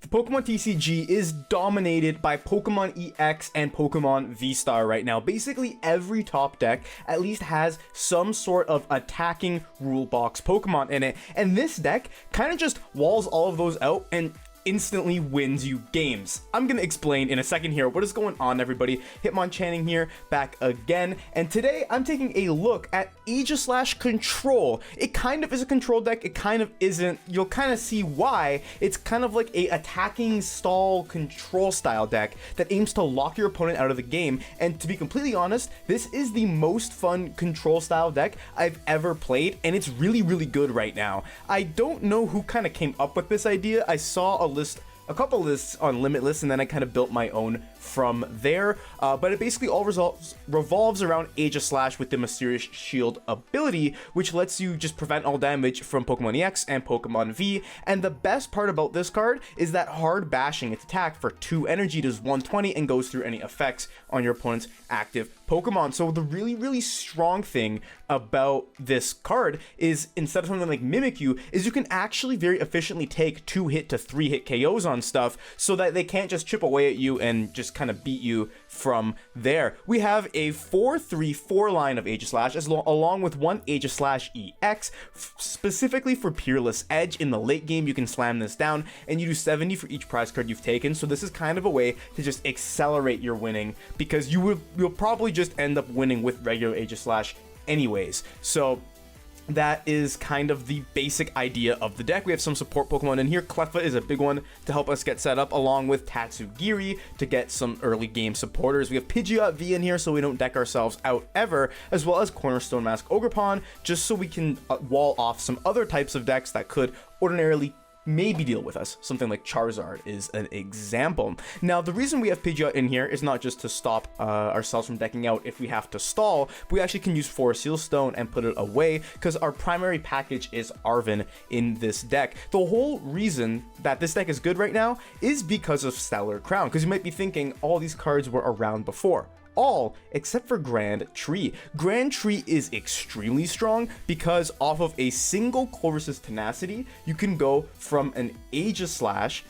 Pokemon TCG is dominated by Pokemon EX and Pokemon V-Star right now. Basically, every top deck at least has some sort of attacking rule box Pokemon in it. And this deck kind of just walls all of those out and instantly wins you games. I'm gonna explain in a second here what is going on, everybody. Hitmonchanting here, back again, and today I'm taking a look at Aegislash Control. It kind of is a control deck, it kind of isn't. You'll kind of see why. It's kind of like a attacking stall control style deck that aims to lock your opponent out of the game, and to be completely honest, this is the most fun control style deck I've ever played, and it's really, really good right now. I don't know who kind of came up with this idea. I saw a couple lists on Limitless, and then I kind of built my own from there, but it basically all revolves around Aegislash with the Mysterious Shield ability, which lets you just prevent all damage from Pokemon EX and Pokemon V. And the best part about this card is that hard bashing. Its attack for 2 energy does 120 and goes through any effects on your opponent's active Pokemon. So the really, really strong thing about this card is, instead of something like Mimikyu, is you can actually very efficiently take 2-hit to 3-hit KOs on stuff so that they can't just chip away at you and just kind of beat you from there. We have a 4-3-4 line of Aegislash along with one Aegislash EX, specifically for Peerless Edge. In the late game, you can slam this down, and you do 70 for each prize card you've taken. So this is kind of a way to just accelerate your winning, because you'll probably just end up winning with regular Aegislash anyways. So that is kind of the basic idea of the deck. We have some support Pokemon in here. Cleffa is a big one to help us get set up, along with Tatsugiri to get some early game supporters. We have Pidgeot V in here so we don't deck ourselves out ever, as well as Cornerstone Mask Ogerpon, just so we can wall off some other types of decks that could ordinarily maybe deal with us. Something like Charizard is an example. Now, the reason we have Pidgeot in here is not just to stop ourselves from decking out if we have to stall, but we actually can use Forest Seal Stone and put it away, because our primary package is Arven in this deck. The whole reason that this deck is good right now is because of Stellar Crown, because you might be thinking all these cards were around before. All except for Grand Tree. Grand Tree is extremely strong because off of a single Colress's Tenacity, you can go from an Aegislash,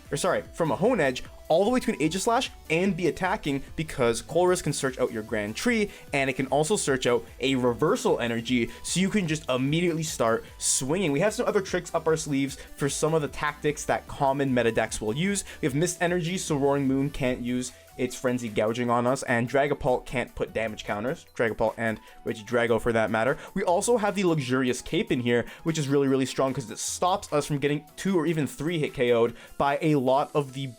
from a Honedge all the way to an Aegislash and be attacking, because Colress can search out your Grand Tree, and it can also search out a reversal energy, so you can just immediately start swinging. We have some other tricks up our sleeves for some of the tactics that common meta decks will use. We have Mist Energy, so Roaring Moon can't use its Frenzy Gouging on us, and Dragapult can't put damage counters. Dragapult and Regidrago for that matter. We also have the Luxurious Cape in here, which is really, really strong because it stops us from getting 2 or even 3-hit KO'd by a lot of the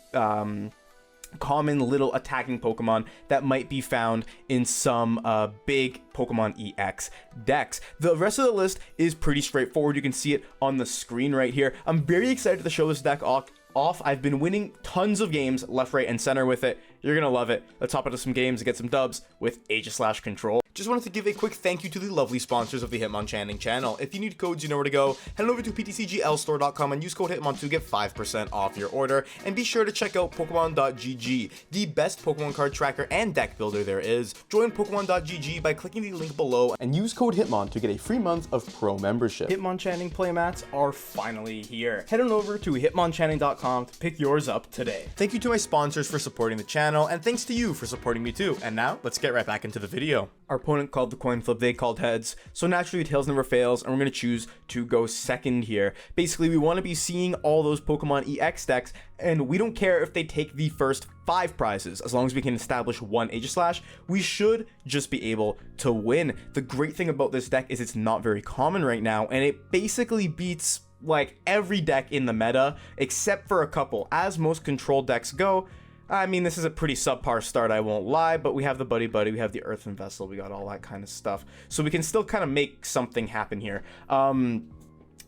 common little attacking Pokemon that might be found in some big Pokemon EX decks. The rest of the list is pretty straightforward. You can see it on the screen right here. I'm very excited to show this deck off. I've been winning tons of games left, right, and center with it. You're gonna love it. Let's hop into some games and get some dubs with Aegislash Control. Just wanted to give a quick thank you to the lovely sponsors of the Hitmonchanting channel. If you need codes, you know where to go. Head over to ptcglstore.com and use code Hitmon to get 5% off your order. And be sure to check out Pokemon.gg, the best Pokemon card tracker and deck builder there is. Join Pokemon.gg by clicking the link below and use code Hitmon to get a free month of pro membership. Hitmonchanting playmats are finally here. Head on over to hitmonchanting.com to pick yours up today. Thank you to my sponsors for supporting the channel, and thanks to you for supporting me too. And now, let's get right back into the video. Our opponent called the coin flip, they called heads, so naturally tails never fails, and we're going to choose to go second here. Basically, we want to be seeing all those Pokemon EX decks, and we don't care if they take the first 5 prizes. As long as we can establish 1 Aegislash, we should just be able to win. The great thing about this deck is it's not very common right now, and it basically beats like every deck in the meta, except for a couple. As most control decks go, I mean, this is a pretty subpar start, I won't lie, but we have the Buddy-Buddy, we have the Earthen Vessel, we got all that kind of stuff. So we can still kind of make something happen here.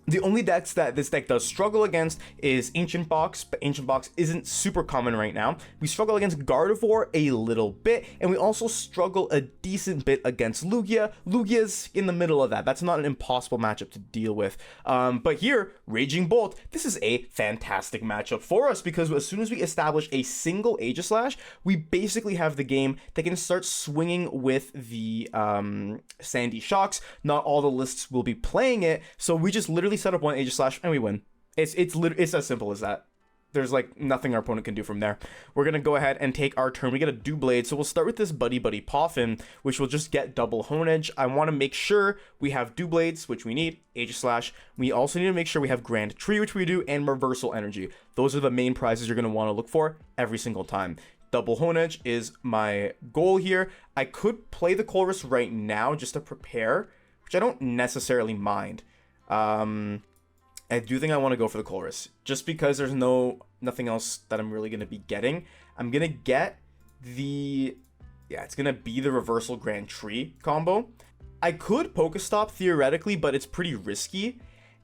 The only decks that this deck does struggle against is Ancient Box, but Ancient Box isn't super common right now. We struggle against Gardevoir a little bit, and we also struggle a decent bit against Lugia. Lugia's in the middle of that. That's not an impossible matchup to deal with. But here, Raging Bolt, this is a fantastic matchup for us, because as soon as we establish a single Aegislash, we basically have the game that can start swinging with the Sandy Shocks. Not all the lists will be playing it, so we just literally set up 1 Aegislash and we win. It's as simple as that. there's like nothing our opponent can do from there. We're gonna go ahead and take our turn. We get a Doublade, so we'll start with this Buddy-Buddy Poffin, which will just get double Honedge. I want to make sure we have Doublades, which we need, Aegislash. We also need to make sure we have Grand Tree, which we do, and Reversal Energy. Those are the main prizes you're gonna want to look for every single time. Double Honedge is my goal here. I could play the Colress right now just to prepare, which I don't necessarily mind. I do think I want to go for the Colress, just because there's nothing else that I'm really going to be getting. I'm going to get the, it's going to be the Reversal Grand Tree combo. I could Pokestop theoretically, but it's pretty risky.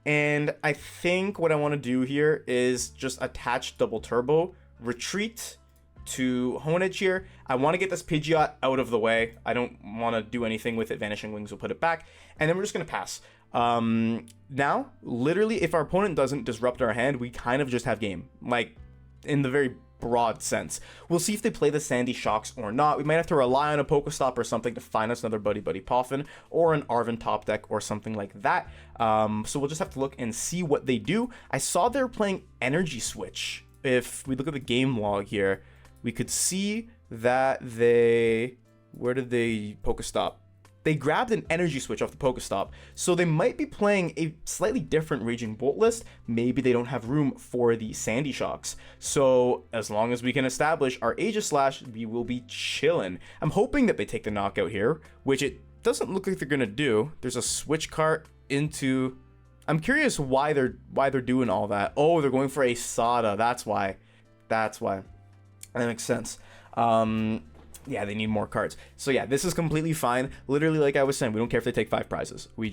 And I think what I want to do here is just attach Double Turbo, retreat to Honedge here. I want to get this Pidgeot out of the way. I don't want to do anything with it. Vanishing Wings will put it back. And then we're just going to pass. Now, literally, if our opponent doesn't disrupt our hand, we kind of just have game. Like, in the very broad sense. We'll see if they play the Sandy Shocks or not. We might have to rely on a Pokestop or something to find us another Buddy-Buddy Poffin or an Arven top deck or something like that. So we'll just have to look and see what they do. I saw they're playing Energy Switch. If we look at the game log here, we could see that they... Where did they Pokestop? They grabbed an Energy Switch off the Pokestop, so they might be playing a slightly different Raging Bolt list. Maybe they don't have room for the Sandy Shocks. So as long as we can establish our Aegislash, we will be chillin'. I'm hoping that they take the knockout here, which it doesn't look like they're gonna do. There's a switch cart into... I'm curious why they're doing all that. Oh, they're going for a Sada. That's why. That makes sense. Yeah, they need more cards. So yeah, this is completely fine. Literally, like I was saying, we don't care if they take 5 prizes. We're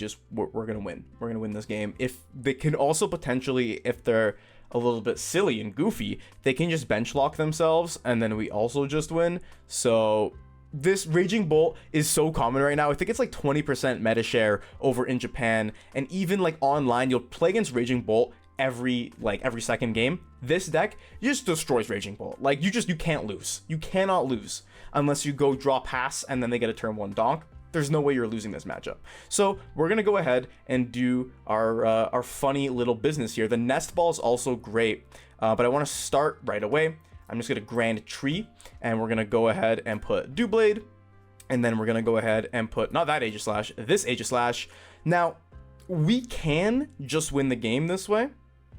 gonna win. We're gonna win this game. If they can also potentially, if they're a little bit silly and goofy, they can just bench lock themselves, and then we also just win. So this Raging Bolt is so common right now. I think it's like 20% meta share over in Japan, and even like online, you'll play against Raging Bolt every second game. This deck just destroys Raging Bolt. Like you can't lose. You cannot lose unless you go draw pass and then they get a turn 1 donk. There's no way you're losing this matchup. So we're gonna go ahead and do our funny little business here. The Nest Ball is also great, but I want to start right away. I'm just gonna Grand Tree, and we're gonna go ahead and put Doublade, and then we're gonna go ahead and put not that Aegislash, this Aegislash. Now we can just win the game this way,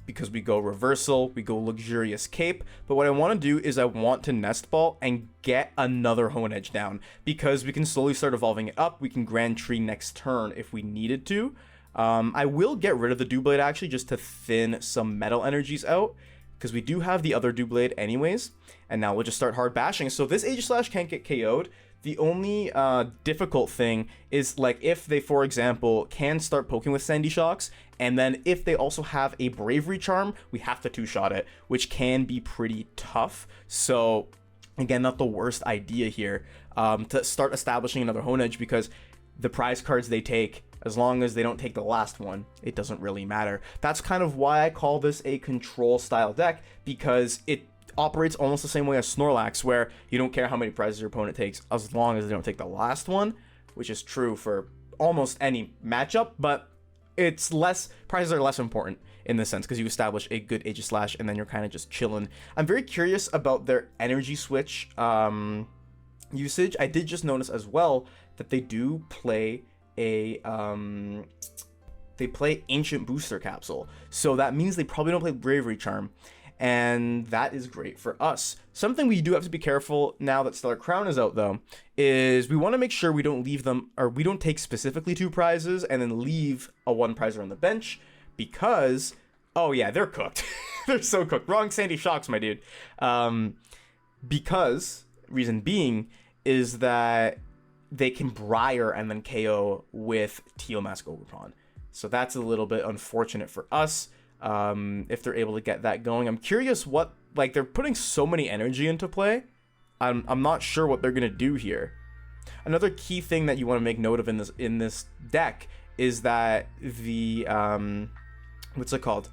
because we go Reversal, we go Luxurious Cape, but what I want to do is I want to Nest Ball and get another Honedge down, because we can slowly start evolving it up. We can Grand Tree next turn if we needed to. I will get rid of the Doublade actually, just to thin some Metal Energies out, because we do have the other Doublade anyways, and now we'll just start hard bashing. So this Aegislash can't get KO'd. The only difficult thing is, like, if they, for example, can start poking with Sandy Shocks, and then if they also have a Bravery Charm, we have to 2-shot it, which can be pretty tough. So, again, not the worst idea here to start establishing another Honedge, because the prize cards they take, as long as they don't take the last one, it doesn't really matter. That's kind of why I call this a control-style deck, because it operates almost the same way as Snorlax, where you don't care how many prizes your opponent takes as long as they don't take the last one, which is true for almost any matchup, but it's less, prizes are less important in this sense, because you establish a good Aegislash and then you're kind of just chilling. I'm very curious about their Energy Switch usage. I did just notice as well that they do play a they play Ancient Booster Capsule, so that means they probably don't play Bravery Charm, and that is great for us. Something we do have to be careful now that Stellar Crown is out, though, is we want to make sure we don't leave them, or we don't take specifically 2 prizes and then leave a 1 prizer on the bench, because, oh yeah, they're cooked. They're so cooked. Wrong Sandy Shocks, my dude. Because, reason being, is that they can Briar and then KO with Teal Mask Ogerpon. So that's a little bit unfortunate for us. If they're able to get that going. I'm curious what, like, they're putting so many energy into play. I'm not sure what they're gonna do here. Another key thing that you want to make note of in this deck is that the what's it called?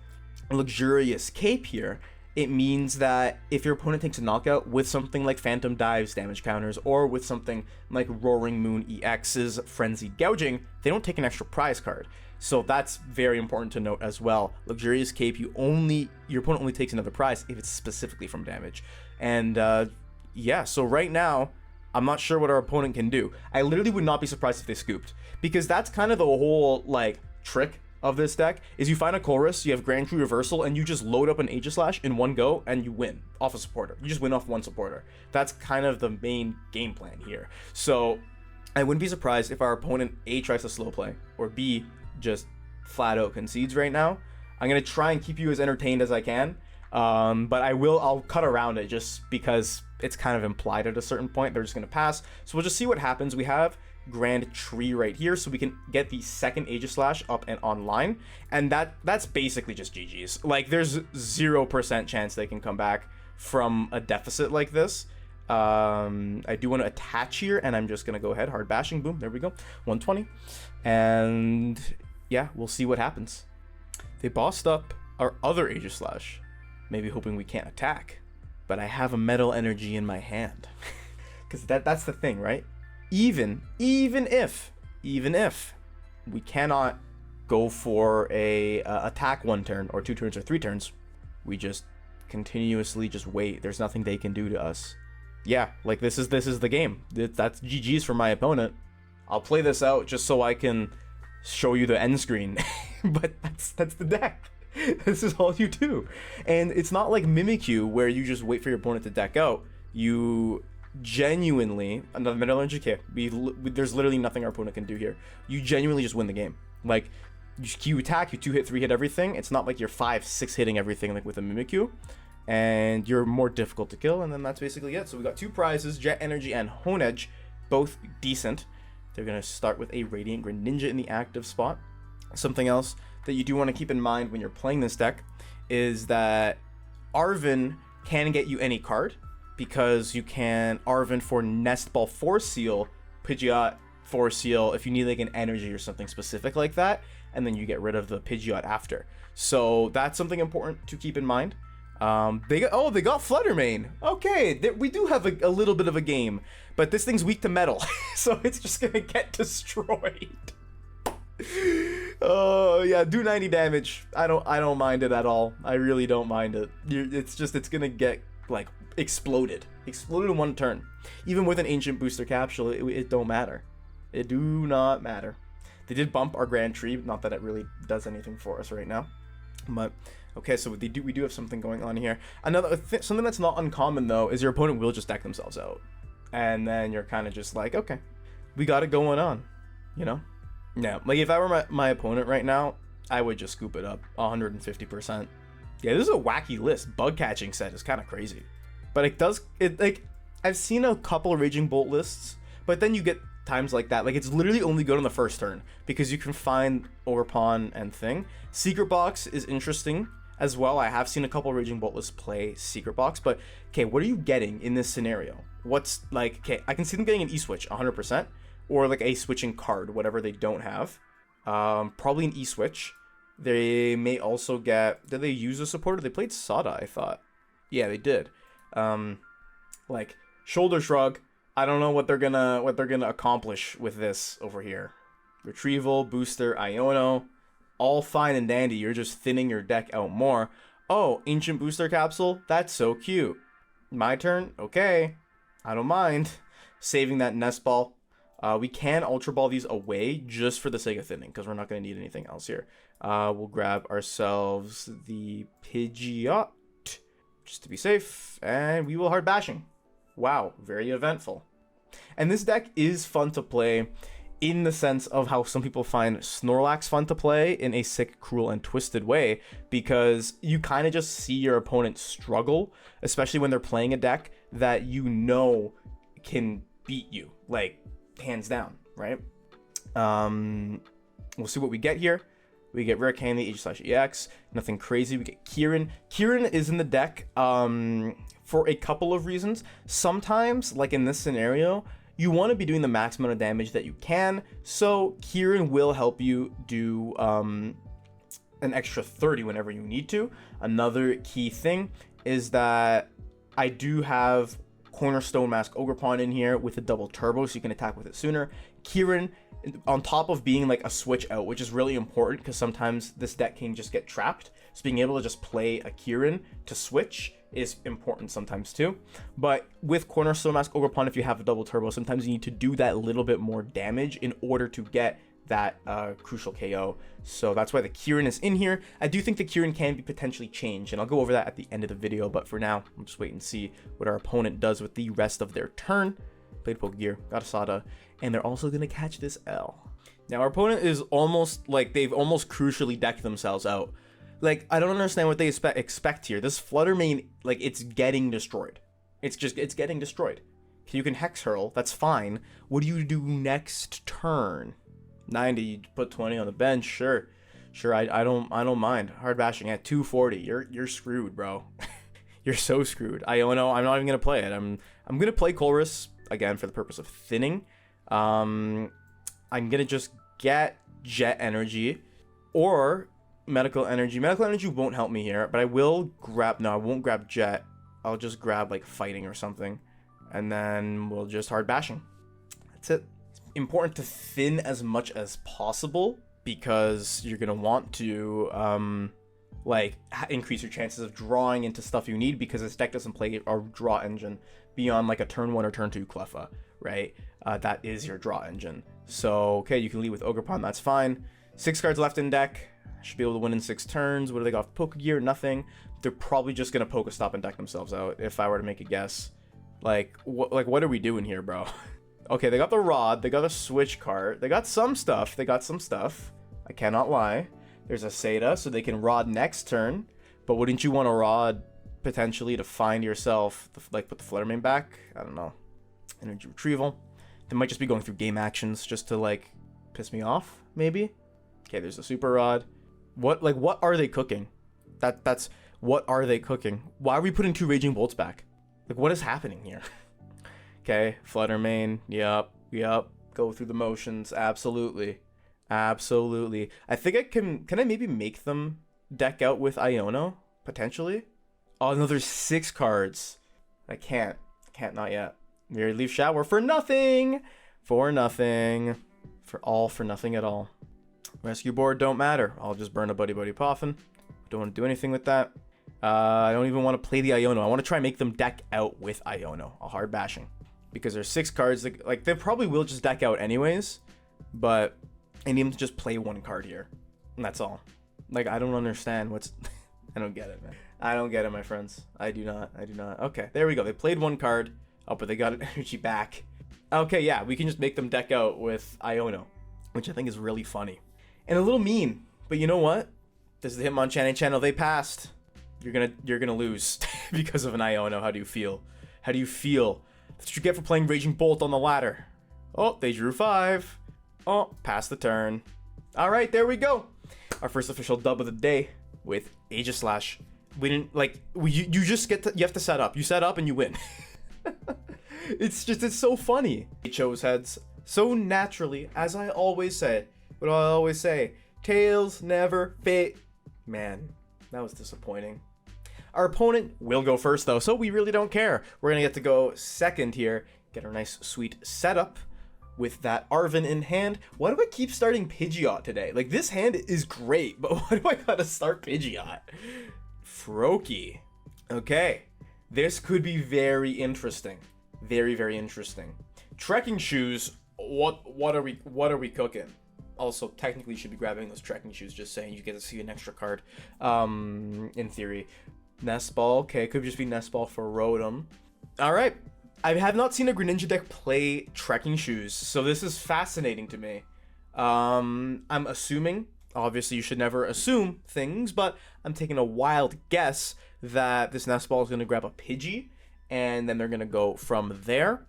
Luxurious Cape here. It means that if your opponent takes a knockout with something like Phantom Dive's damage counters, or with something like Roaring Moon EX's Frenzied Gouging, they don't take an extra prize card. So that's very important to note as well. Luxurious Cape, your opponent only takes another prize if it's specifically from damage. And yeah, so right now, I'm not sure what our opponent can do. I literally would not be surprised if they scooped, because that's kind of the whole like trick of this deck, is you find a Colress, you have Grand Tree Reversal, and you just load up an Aegislash in one go and you win off a supporter. You just win off one supporter. That's kind of the main game plan here. So I wouldn't be surprised if our opponent A, tries to slow play, or B, just flat out concedes right now. I'm gonna try and keep you as entertained as I can, but I'll cut around it just because it's kind of implied at a certain point they're just gonna pass. So we'll just see what happens. We have Grand Tree right here, so we can get the second Aegislash up and online, and that's basically just GG's. Like, there's 0% chance they can come back from a deficit like this. I do want to attach here, and I'm just gonna go ahead, hard bashing, boom, there we go, 120, and yeah, we'll see what happens. They bossed up our other Aegislash, maybe hoping we can't attack, but I have a Metal Energy in my hand. Because that's the thing, right? Even if we cannot go for a attack 1 turn or 2 turns or 3 turns, we just continuously just wait. There's nothing they can do to us. Yeah, like this is the game. That's GG's for my opponent. I'll play this out just so I can show you the end screen. But that's the deck. This is all you do. And it's not like Mimikyu where you just wait for your opponent to deck out. You genuinely, another Metal Energy, okay, there's literally nothing our opponent can do here. You genuinely just win the game. Like, you attack, you 2-hit, 3-hit everything. It's not like you're 5-6 hitting everything like with a Mimikyu, and you're more difficult to kill, and then that's basically it. So we got 2 prizes, Jet Energy and Honedge, both decent. They're gonna start with a Radiant Greninja in the active spot. Something else that you do want to keep in mind when you're playing this deck is that Arven can get you any card, because you can Arven for Nest Ball Force Seal, Pidgeot Force Seal if you need like an energy or something specific like that, and then you get rid of the Pidgeot after. So that's something important to keep in mind. They got Fluttermane. Okay, we do have a little bit of a game, but this thing's weak to metal, so it's just gonna get destroyed. Oh yeah, do 90 damage. I don't mind it at all. I really don't mind it. It's gonna get like exploded in 1 turn. Even with an ancient booster capsule, it don't matter. It do not matter. They did bump our Grand Tree, not that it really does anything for us right now, but okay, so we do have something going on here. Something that's not uncommon though is your opponent will just deck themselves out, and then you're kind of just like, okay, we got it going on, you know. Yeah, like if I were my opponent right now, I would just scoop it up 150%. Yeah, this is a wacky list. Bug catching set is kind of crazy, but I've seen a couple of Raging Bolt lists, but then you get times like that. Like, it's literally only good on the first turn because you can find Ogerpon and thing. Secret Box is interesting as well. I have seen a couple of Raging Bolt lists play Secret Box, but okay, what are you getting in this scenario? What's like, okay, I can see them getting an E-Switch 100%, or like a switching card, whatever they don't have. Probably an E-Switch. They may also get, did they use a supporter? They played Sada, I thought. Yeah, they did. Like Shoulder Shrug. I don't know what they're gonna accomplish with this over here. Retrieval, Booster, Iono, all fine and dandy. You're just thinning your deck out more. Oh, Ancient Booster Capsule. That's so cute. My turn. Okay, I don't mind saving that Nest Ball. We can Ultra Ball these away just for the sake of thinning, because we're not going to need anything else here. We'll grab ourselves the Pidgeot just to be safe, and we will hard bashing. Wow, very eventful. And this deck is fun to play in the sense of how some people find Snorlax fun to play in a sick, cruel, and twisted way, because you kind of just see your opponent struggle, especially when they're playing a deck that you know can beat you, like, hands down, right? We'll see what we get here. We get Rare Candy Aegislash EX, nothing crazy. We get Kieran. Kieran is in the deck for a couple of reasons. Sometimes, like in this scenario, you want to be doing the max amount of damage that you can, so Kieran will help you do an extra 30 whenever you need to. Another key thing is that I do have Cornerstone Mask Ogerpon in here with a double turbo so you can attack with it sooner. Kieran, on top of being like a switch out, which is really important because sometimes this deck can just get trapped. So being able to just play a Kieran to switch is important sometimes too. But with Cornerstone Mask Ogerpon, if you have a double turbo, sometimes you need to do that little bit more damage in order to get that crucial KO. So that's why the Kieran is in here. I do think the Kieran can be potentially changed, and I'll go over that at the end of the video, but for now, I'll just wait and see what our opponent does with the rest of their turn. Played Pokegear, got a Sada, and they're also going to catch this L. Now, our opponent is almost, like, they've almost crucially decked themselves out. Like, I don't understand what they expect here. This Flutter Mane, like, it's getting destroyed. It's getting destroyed. You can Hex Hurl, that's fine. What do you do next turn? 90, you put 20 on the bench, sure, I don't mind. Hard bashing at 240, you're screwed, bro. You're so screwed. Iono, I'm not even gonna play it. I'm gonna play Colress again for the purpose of thinning. I'm gonna just get Jet Energy or Medical Energy. Medical Energy won't help me here, but I will grab, no, I won't grab Jet. I'll just grab like Fighting or something, and then we'll just hard bashing. That's it. Important to thin as much as possible because you're gonna want to like increase your chances of drawing into stuff you need, because this deck doesn't play a draw engine beyond like a turn 1 or turn 2 Cleffa, right? That is your draw engine. So okay, you can lead with Ogerpon, that's fine. 6 cards left in deck, should be able to win in 6 turns. What do they got? Pokegear, nothing. They're probably just gonna Pokestop and deck themselves out if I were to make a guess. Like what are we doing here, bro? Okay, they got the Rod, they got a Switch card, they got some stuff, I cannot lie. There's a Seda, so they can Rod next turn, but wouldn't you want a Rod potentially to find yourself, like put the Flutter Mane back? I don't know. Energy Retrieval. They might just be going through game actions just to like piss me off, maybe? Okay, there's a Super Rod. What are they cooking? That's what are they cooking? Why are we putting 2 Raging Bolts back? Like, what is happening here? Okay, Flutter Mane, yep, go through the motions, absolutely. I think I can I maybe make them deck out with Iono, potentially? Oh, no, there's 6 cards. I can't, not yet. Mirror Leaf Shower for nothing, for nothing at all. Rescue Board don't matter, I'll just burn a Buddy-Buddy Poffin. Don't want to do anything with that. I don't even want to play the Iono. I want to try and make them deck out with Iono, a hard bashing. Because there's 6 cards, like they probably will just deck out anyways, but I need them to just play 1 card here, and that's all. Like, I don't understand what's, I don't get it, man. I don't get it, my friends. I do not. Okay, there we go. They played 1 card. Oh, but they got energy back. Okay, yeah, we can just make them deck out with Iono, which I think is really funny. And a little mean, but you know what? This is the Hitmonchan channel. They passed. You're gonna lose because of an Iono. How do you feel? That's what you get for playing Raging Bolt on the ladder. Oh, they drew 5. Oh, pass the turn. All right, there we go. Our first official dub of the day with Aegislash. We didn't you just get to, you have to set up. You set up and you win. It's so funny. He chose heads so naturally, as I always say. What do I always say? Tails never fade. Man, that was disappointing. Our opponent will go first, though, so we really don't care. We're going to get to go second here, get our nice, sweet setup with that Arven in hand. Why do I keep starting Pidgeot today? Like, this hand is great, but why do I got to start Pidgeot? Froakie. Okay, this could be very interesting. Very, very interesting. Trekking shoes, what are we cooking? Also, technically, should be grabbing those trekking shoes, just saying. You get to see an extra card, in theory. Nest Ball, okay, could just be Nest Ball for Rotom. Alright, I have not seen a Greninja deck play trekking shoes, so this is fascinating to me. I'm assuming, obviously you should never assume things, but I'm taking a wild guess that this Nest Ball is going to grab a Pidgey, and then they're going to go from there.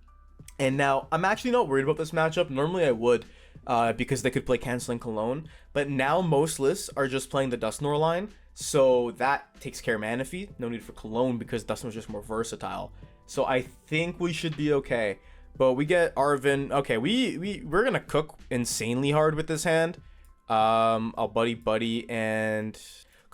And now, I'm actually not worried about this matchup. Normally I would, because they could play Canceling Cologne, but now most lists are just playing the Dusknoir line, so that takes care of Manaphy. No need for Cologne because Dusknoir is just more versatile. So I think we should be okay. But we get Arven. Okay, we're gonna cook insanely hard with this hand. I'll Buddy-Buddy and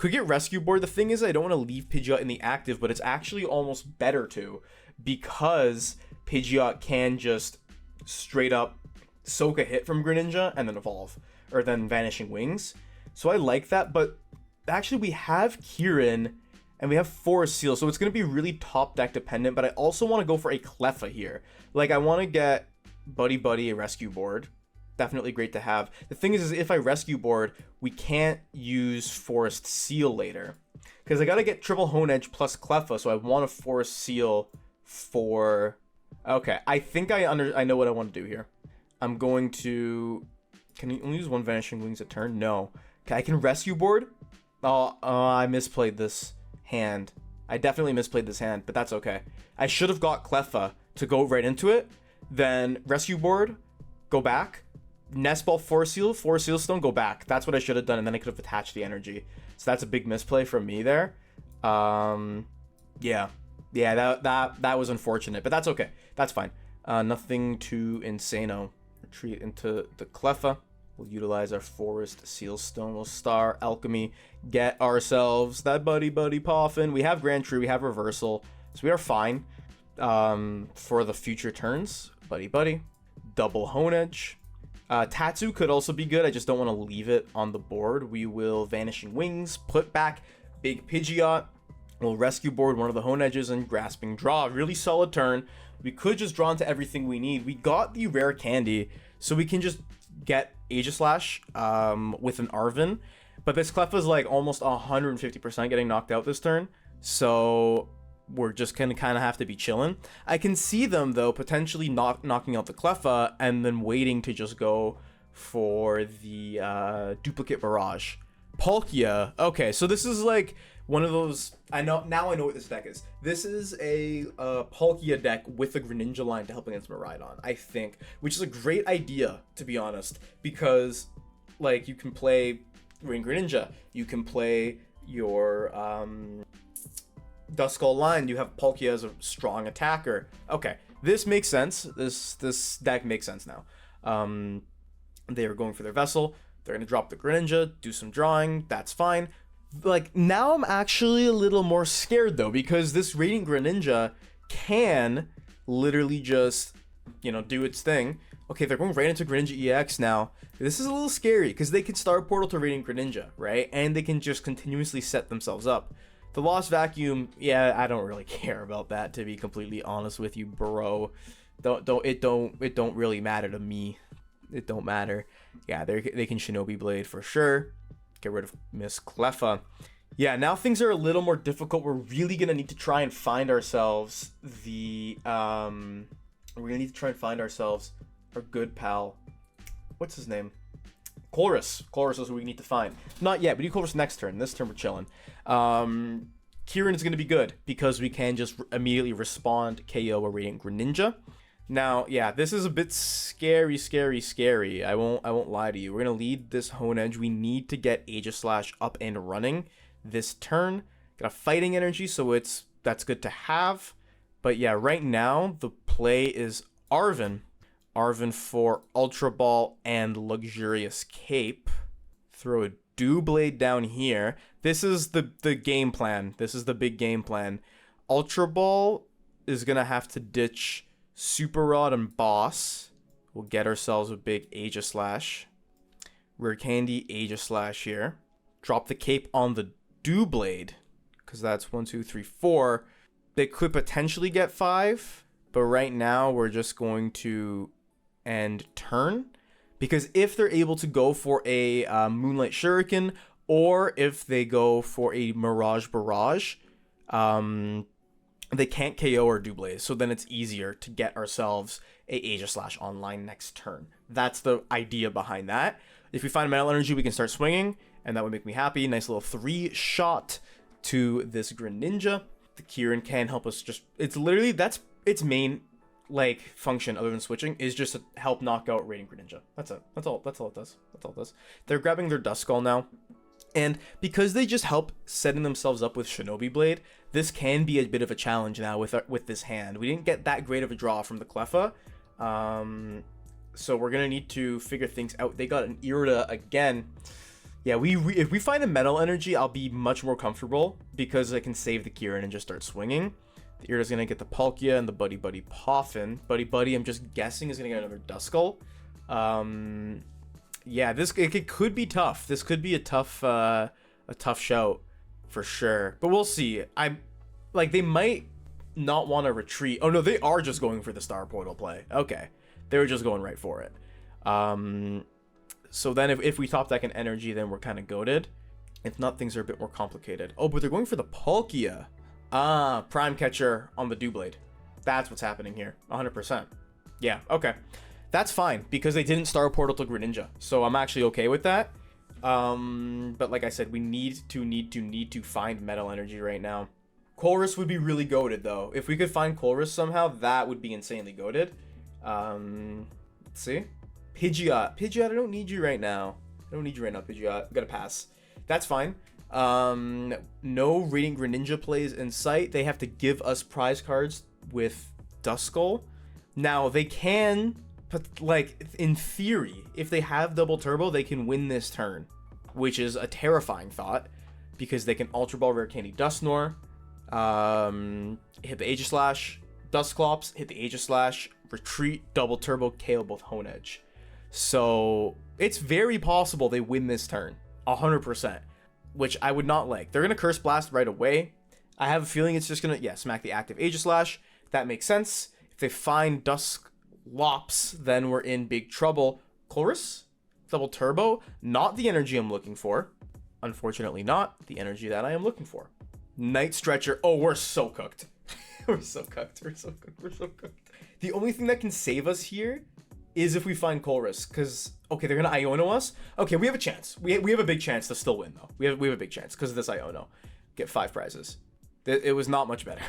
Could get Rescue Board. The thing is, I don't want to leave Pidgeot in the active, but it's actually almost better to, because Pidgeot can just straight up soak a hit from Greninja and then evolve, or then Vanishing Wings. So I like that, but actually we have Kieran and we have Forest Seal, so it's going to be really top deck dependent, but I also want to go for a Cleffa here. Like, I want to get Buddy-Buddy a Rescue Board. Definitely great to have. The thing is if I Rescue Board, we can't use Forest Seal later, because I got to get triple Honedge plus Cleffa, so I want a Forest Seal for... Okay, I think I know what I want to do here. I'm going to... Can you only use one Vanishing Wings a turn? No. Okay, I can Rescue Board. Oh, I misplayed this hand. I definitely misplayed this hand, but that's okay. I should have got Cleffa to go right into it, then Rescue Board, go back, Nest Ball Forest Seal Stone, go back. That's what I should have done, and then I could have attached the energy. So that's a big misplay from me there. Yeah, that was unfortunate, but that's okay. That's fine. Nothing too insano. Retreat into the Cleffa. We'll utilize our Forest Seal Stone. We'll Star Alchemy. Get ourselves that Buddy-Buddy Poffin. We have Grand Tree. We have Reversal. So we are fine for the future turns. Buddy-Buddy. Double Honedge. Tatsu could also be good. I just don't want to leave it on the board. We will Vanishing Wings. Put back Big Pidgeot. We'll Rescue Board one of the Honedges and Grasping Draw. Really solid turn. We could just draw into everything we need. We got the Rare Candy, so we can just get Aegislash with an Arven. But this Cleffa is like almost 150% getting knocked out this turn. So we're just gonna kind of have to be chilling. I can see them, though, potentially knocking out the Cleffa and then waiting to just go for the Duplicate Barrage. Palkia. Okay, so this is like one of those... I know what this deck is. This is a Palkia deck with a Greninja line to help against Miraidon, I think, which is a great idea, to be honest, because like you can play Rain Greninja, you can play your Duskull line, you have Palkia as a strong attacker. Okay, this makes sense. This deck makes sense now. They are going for their Vessel. They're going to drop the Greninja, do some drawing. That's fine. Like, now I'm actually a little more scared, though, because this Radiant Greninja can literally just, do its thing. Okay, they're going right into Greninja EX now. This is a little scary, because they can Star Portal to Radiant Greninja, right? And they can just continuously set themselves up. The Lost Vacuum, yeah, I don't really care about that, to be completely honest with you, bro. It don't really matter to me. It don't matter. Yeah, they can Shinobi Blade for sure. Get rid of Miss Cleffa. Yeah, now things are a little more difficult. We're really gonna need to try and find ourselves our good pal. What's his name? Colress. Colress is who we need to find. Not yet. We do Colress next turn. This turn we're chilling. Kieran is gonna be good because we can just immediately respond KO a Radiant Greninja. Now, yeah, this is a bit scary. I won't lie to you. We're gonna lead this Honedge. We need to get Aegislash up and running this turn. Got a Fighting Energy, so that's good to have. But yeah, right now the play is Arven. Arven for Ultra Ball and Luxurious Cape. Throw a Doublade down here. This is the game plan. This is the big game plan. Ultra Ball is gonna have to ditch Super Rod and Boss. We'll get ourselves a big Aegislash. Rare Candy Aegislash here. Drop the Cape on the Doublade, because that's 1, 2, 3, 4. They could potentially get 5, but right now we're just going to end turn, because if they're able to go for a Moonlight Shuriken, or if they go for a Mirage Barrage, they can't KO or Doublade, so then it's easier to get ourselves a Aegislash online next turn. That's the idea behind that. If we find Metal Energy, we can start swinging, and that would make me happy. Nice little 3-shot to this Greninja. The Kieran can help us just... It's literally... That's its main, function, other than switching, is just to help knock out Radiant Greninja. That's it. That's all it does. That's all it does. They're grabbing their Duskull now. And because they just help setting themselves up with Shinobi Blade, this can be a bit of a challenge now with this hand. We didn't get that great of a draw from the Cleffa, so we're gonna need to figure things out. They got an Irida again. Yeah, if we find a Metal Energy, I'll be much more comfortable because I can save the Kieran and just start swinging. The Irda's gonna get the Palkia and the Buddy-Buddy Poffin. Buddy-Buddy, I'm just guessing, is gonna get another Duskull. Yeah, it could be tough. This could be a tough shout for sure. But we'll see. They might not want to retreat. Oh no, they are just going for the Star Portal play. Okay, they were just going right for it. So then if we top deck an energy, then we're kind of goated. If not, things are a bit more complicated. Oh, but they're going for the Palkia. Prime Catcher on the Doublade. That's what's happening here. 100%. Yeah, okay. That's fine, because they didn't Star Portal to Greninja. So I'm actually okay with that. But like I said, we need to find Metal Energy right now. Colress would be really goated, though. If we could find Colress somehow, that would be insanely goated. Let's see. Pidgeot, I don't need you right now. Pidgeot. I'm gonna pass. That's fine. No Radiant Greninja plays in sight. They have to give us prize cards with Duskull. Now, they can, but like, in theory, if they have double turbo, they can win this turn, which is a terrifying thought, because they can Ultra Ball Rare Candy Dusknoir, hit the Aegislash, Dusclops, hit the Aegislash, retreat, double turbo, KO both Honedge. So it's very possible they win this turn, 100%, which I would not like. They're gonna Curse Blast right away. I have a feeling it's just gonna, smack the active Aegislash. That makes sense. If they find Dusclops, then we're in big trouble. Colress, double turbo, not the energy I'm looking for. Unfortunately, not the energy that I am looking for. Night Stretcher. Oh, we're so cooked. We're so cooked. The only thing that can save us here is if we find Colress, because, okay, they're gonna Iono us. Okay, we have a chance. We have a big chance to still win, though. We have a big chance because of this Iono. Get 5 prizes. It was not much better.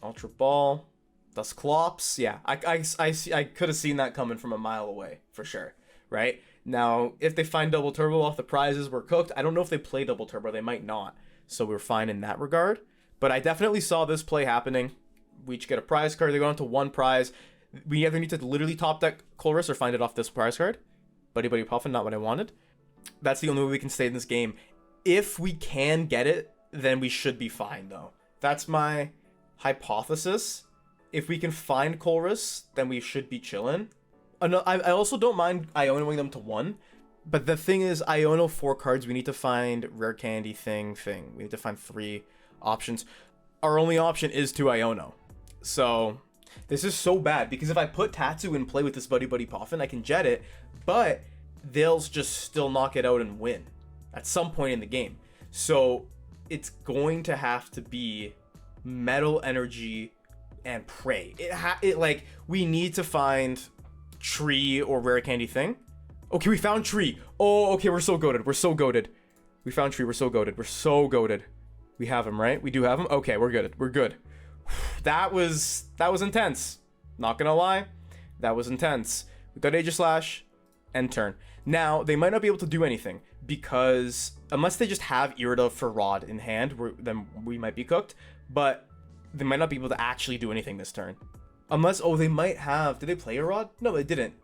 Ultra Ball, Dusclops. Yeah, I could have seen that coming from a mile away for sure. Right now, if they find double turbo off the prizes, we're cooked. I don't know if they play double turbo. They might not. So we're fine in that regard. But I definitely saw this play happening. We each get a prize card. They go on to 1 prize. We either need to literally top deck Colress or find it off this prize card. Buddy-Buddy Poffin, not what I wanted. That's the only way we can stay in this game. If we can get it, then we should be fine, though. That's my hypothesis. If we can find Colress, then we should be chilling. I also don't mind Ionoing them to 1. But the thing is, Iono 4 cards. We need to find Rare Candy thing. We need to find 3 options. Our only option is to Iono. So this is so bad, because if I put Tatsu in play with this Buddy-Buddy Poffin, I can jet it, but they'll just still knock it out and win at some point in the game. So it's going to have to be Metal Energy and Prey. Like, we need to find Tree or Rare Candy thing. Okay, we found Tree. Oh, okay, we're so goated. We found Tree, we're so goated. We have him, right? We do have him? Okay, we're good. That was intense. Not gonna lie, that was intense. We got Aegislash, end turn. Now, they might not be able to do anything, because unless they just have Irida for Rod in hand, then we might be cooked, but they might not be able to actually do anything this turn. Unless, they might have, did they play a Rod? No, they didn't.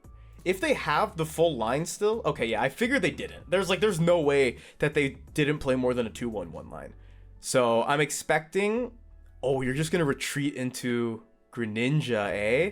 If they have the full line still, okay, yeah, I figured they didn't. There's no way that they didn't play more than a 2-1-1 line. So I'm expecting, you're just gonna retreat into Greninja, eh?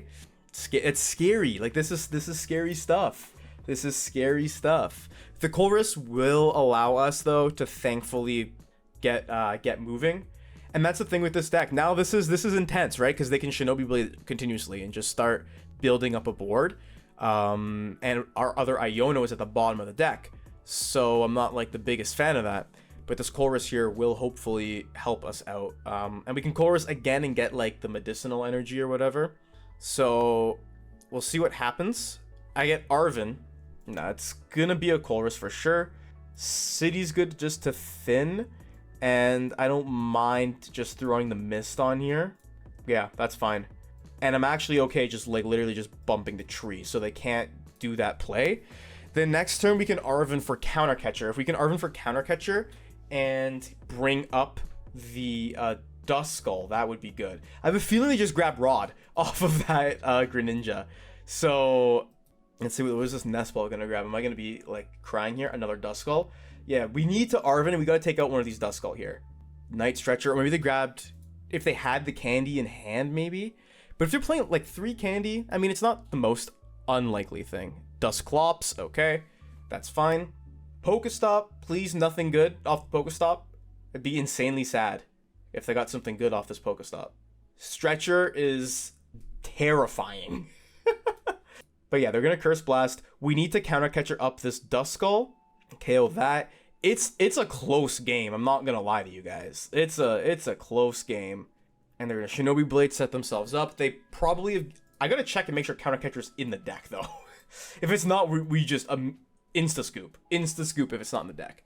It's scary. Like, this is scary stuff. The Colress will allow us, though, to thankfully get moving. And that's the thing with this deck. Now this is intense, right? Because they can Shinobi Blade continuously and just start building up a board. And our other Iono is at the bottom of the deck, so I'm not like the biggest fan of that. But this Colress here will hopefully help us out. And we can Colress again and get like the medicinal energy or whatever. So we'll see what happens. I get Arven. Nah, it's gonna be a Colress for sure. City's good just to thin, and I don't mind just throwing the mist on here. Yeah, that's fine. And I'm actually okay just like literally just bumping the Tree, so they can't do that play. The next turn we can Arven for Counter Catcher. If we can Arven for Counter Catcher and bring up the Duskull, that would be good. I have a feeling they just grab Rod off of that Greninja. So let's see, what is this Nest Ball gonna grab? Am I gonna be like crying here? Another Duskull? Yeah, we need to Arven, and we gotta take out one of these Duskull here. Night Stretcher, or maybe they grabbed, if they had the candy in hand, maybe. But if they're playing like 3 candy, I mean, it's not the most unlikely thing. Dusclops, okay, that's fine. Pokestop, please, nothing good off the Pokestop. It'd be insanely sad if they got something good off this Pokestop. Stretcher is terrifying. But yeah, they're gonna Curse Blast. We need to Counter Catcher up this Duskull. KO that. It's a close game. I'm not gonna lie to you guys. It's a close game. And they're gonna Shinobi Blade, set themselves up. They probably have, I gotta check and make sure Counter Catcher's in the deck though. If it's not, we just insta scoop if it's not in the deck.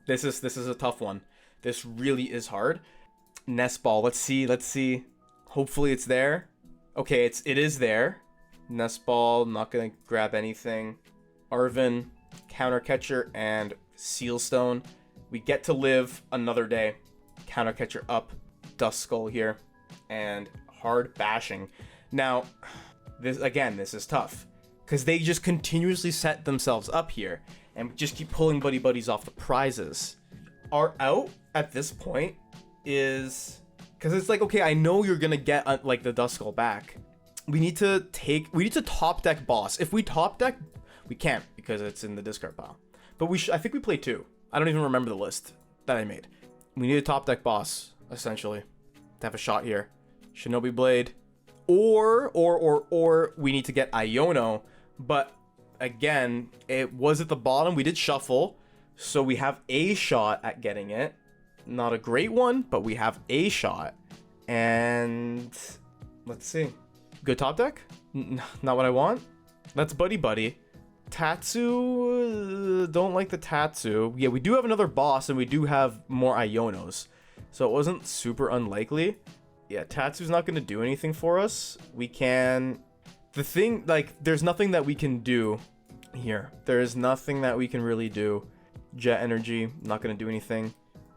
This is a tough one. This really is hard. Nest Ball, let's see. Hopefully it's there. Okay, it is there. Nest Ball, not gonna grab anything. Arven, Counter Catcher, and Sealstone. We get to live another day. Counter Catcher up, Duskull here, and hard bashing. Now, this is tough because they just continuously set themselves up here and just keep pulling buddies off the prizes. Our out at this point is because it's like, okay, I know you're gonna get like the Duskull back. We need to top deck boss. If we top deck, we can't because it's in the discard pile. But I think we play 2. I don't even remember the list that I made. We need a top deck boss essentially to have a shot here. Shinobi Blade, or we need to get Iono. But again, it was at the bottom. We did shuffle, so we have a shot at getting it. Not a great one, but we have a shot. And let's see. Good top deck? Not what I want. That's Buddy-Buddy. Tatsu, don't like the Tatsu. Yeah, we do have another boss, and we do have more Ionos. So it wasn't super unlikely. Yeah, Tatsu's not going to do anything for us. We can... The thing, like, there's nothing that we can do here. There is nothing that we can really do. Jet Energy, not going to do anything.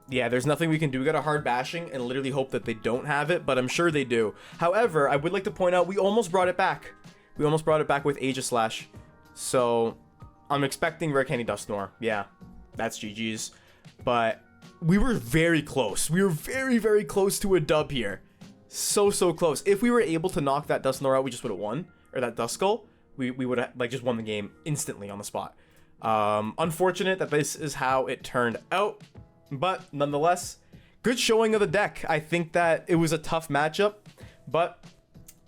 Yeah, there's nothing we can do. We got a hard bashing and literally hope that they don't have it, but I'm sure they do. However, I would like to point out we almost brought it back. We almost brought it back with Aegislash. So I'm expecting Rare Candy Dusknoir. Yeah, that's GG's. But we were very close. We were very, very close to a dub here. So close. If we were able to knock that Dusknoir out, we just would have won. Or that Duskull, we would have like just won the game instantly on the spot. Unfortunate that this is how it turned out. But nonetheless, good showing of the deck. I think that it was a tough matchup, but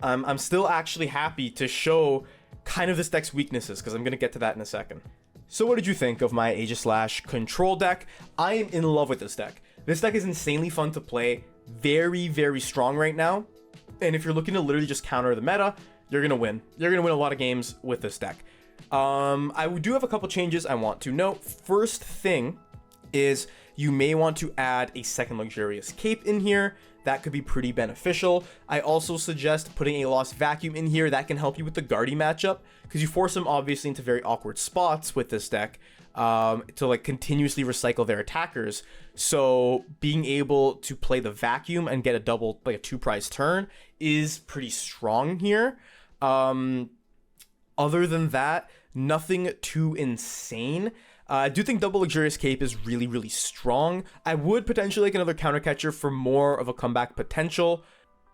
I'm still actually happy to show kind of this deck's weaknesses because I'm going to get to that in a second. So what did you think of my Aegislash control deck? I am in love with this deck. This deck is insanely fun to play. Very, very strong right now. And if you're looking to literally just counter the meta, you're going to win. You're going to win a lot of games with this deck. I do have a couple changes I want to note. First thing is you may want to add a second Luxurious Cape in here. That could be pretty beneficial. I also suggest putting a Lost Vacuum in here. That can help you with the Guardy matchup because you force them obviously into very awkward spots with this deck to like continuously recycle their attackers. So being able to play the Vacuum and get a double, like a 2-prize turn is pretty strong here. Other than that, nothing too insane. I do think double Luxurious Cape is really, really strong. I would potentially like another counter catcher for more of a comeback potential,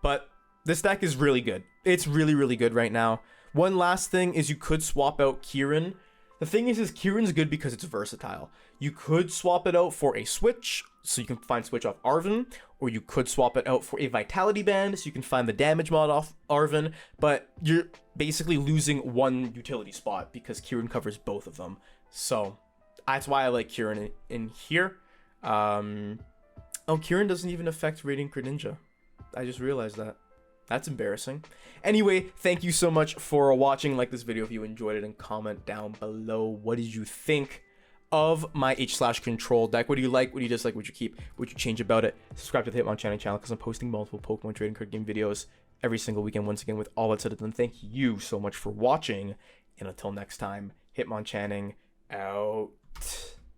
but this deck is really good. It's really, really good right now. One last thing is you could swap out Kieran. The thing is Kieran's good because it's versatile. You could swap it out for a switch, so you can find switch off Arven, or you could swap it out for a Vitality Band, so you can find the damage mod off Arven, but you're basically losing one utility spot because Kieran covers both of them. So that's why I like Kieran in here. Oh, Kieran doesn't even affect Radiant Greninja. I just realized that. That's embarrassing. Anyway, thank you so much for watching. Like this video if you enjoyed it and comment down below. What did you think of my Aegislash control deck? What do you like? What do you dislike? What would you keep? What would you change about it? Subscribe to the Hitmonchanting channel because I'm posting multiple Pokemon trading card game videos every single weekend. Once again, with all that said, then thank you so much for watching. And until next time, Hitmonchanting out.